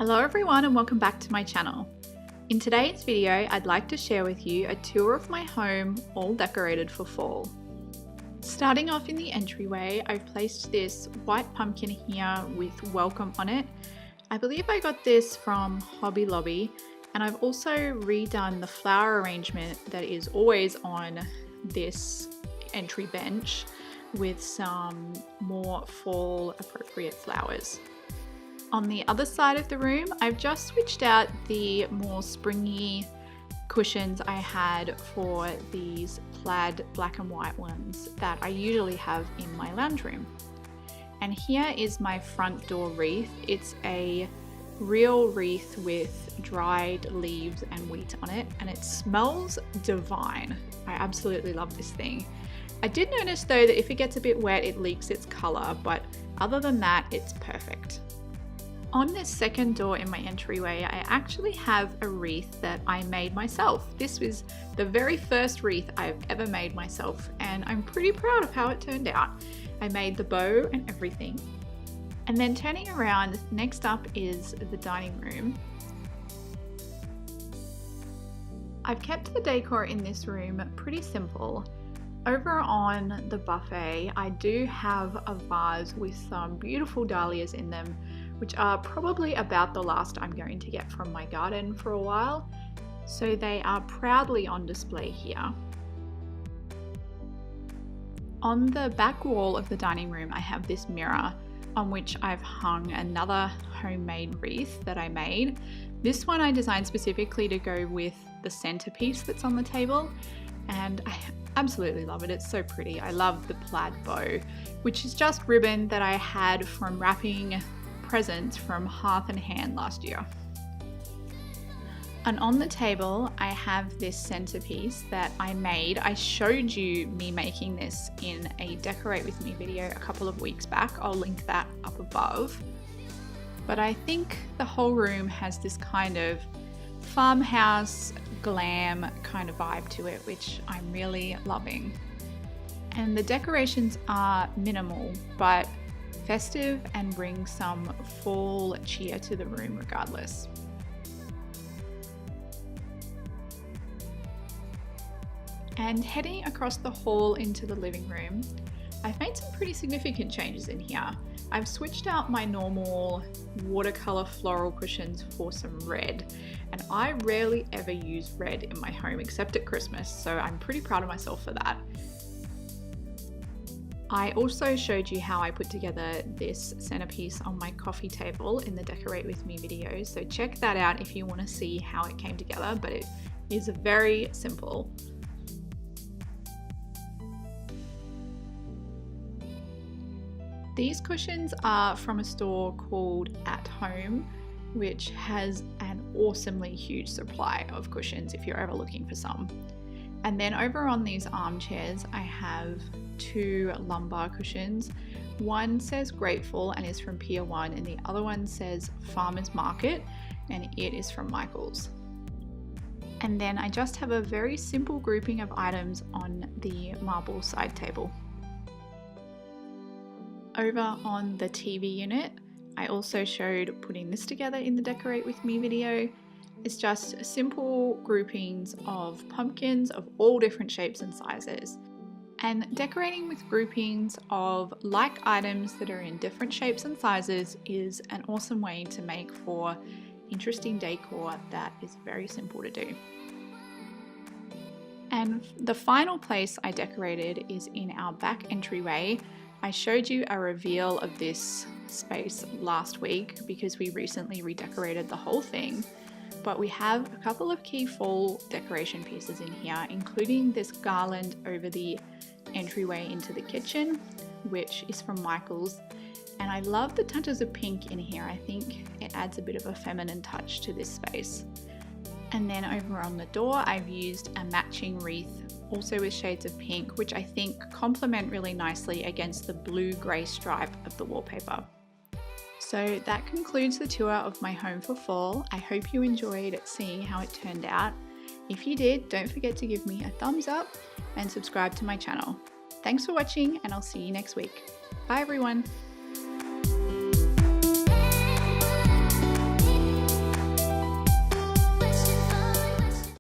Hello everyone and welcome back to my channel. In today's video, I'd like to share with you a tour of my home all decorated for fall. Starting off in the entryway, I've placed this white pumpkin here with welcome on it. I believe I got this from Hobby Lobby, and I've also redone the flower arrangement that is always on this entry bench with some more fall appropriate flowers. On the other side of the room, I've just switched out the more springy cushions I had for these plaid black and white ones that I usually have in my lounge room. And here is my front door wreath. It's a real wreath with dried leaves and wheat on it, and it smells divine. I absolutely love this thing. I did notice though that if it gets a bit wet, it leaks its color, but other than that, it's perfect. On this second door in my entryway, I actually have a wreath that I made myself. This was the very first wreath I've ever made myself, and I'm pretty proud of how it turned out. I made the bow and everything. And then turning around, next up is the dining room. I've kept the decor in this room pretty simple. Over on the buffet, I do have a vase with some beautiful dahlias in them, which are probably about the last I'm going to get from my garden for a while. So they are proudly on display here. On the back wall of the dining room, I have this mirror on which I've hung another homemade wreath that I made. This one I designed specifically to go with the centerpiece that's on the table, and I absolutely love it. It's so pretty. I love the plaid bow, which is just ribbon that I had from wrapping presents from Hearth and Hand last year. And on the table, I have this centerpiece that I made. I showed you me making this in a Decorate With Me video a couple of weeks back. I'll link that up above. But I think the whole room has this kind of farmhouse glam kind of vibe to it, which I'm really loving. And the decorations are minimal, but festive and bring some fall cheer to the room regardless. And heading across the hall into the living room, I've made some pretty significant changes in here. I've switched out my normal watercolor floral cushions for some red, and I rarely ever use red in my home except at Christmas, so I'm pretty proud of myself for that. I also showed you how I put together this centerpiece on my coffee table in the Decorate With Me video, so check that out if you want to see how it came together, but it is very simple. These cushions are from a store called At Home, which has an awesomely huge supply of cushions if you're ever looking for some. And then over on these armchairs, I have two lumbar cushions. One says Grateful and is from Pier 1, and the other one says Farmer's Market, and it is from Michael's. And then I just have a very simple grouping of items on the marble side table. Over on the TV unit, I also showed putting this together in the Decorate With Me video. It's just simple groupings of pumpkins of all different shapes and sizes. And decorating with groupings of like items that are in different shapes and sizes is an awesome way to make for interesting decor that is very simple to do. And the final place I decorated is in our back entryway. I showed you a reveal of this space last week because we recently redecorated the whole thing. But we have a couple of key fall decoration pieces in here, including this garland over the entryway into the kitchen, which is from Michael's. And I love the touches of pink in here. I think it adds a bit of a feminine touch to this space. And then over on the door, I've used a matching wreath, also with shades of pink, which I think complement really nicely against the blue-grey stripe of the wallpaper. So that concludes the tour of my home for fall. I hope you enjoyed seeing how it turned out. If you did, don't forget to give me a thumbs up and subscribe to my channel. Thanks for watching, and I'll see you next week. Bye everyone.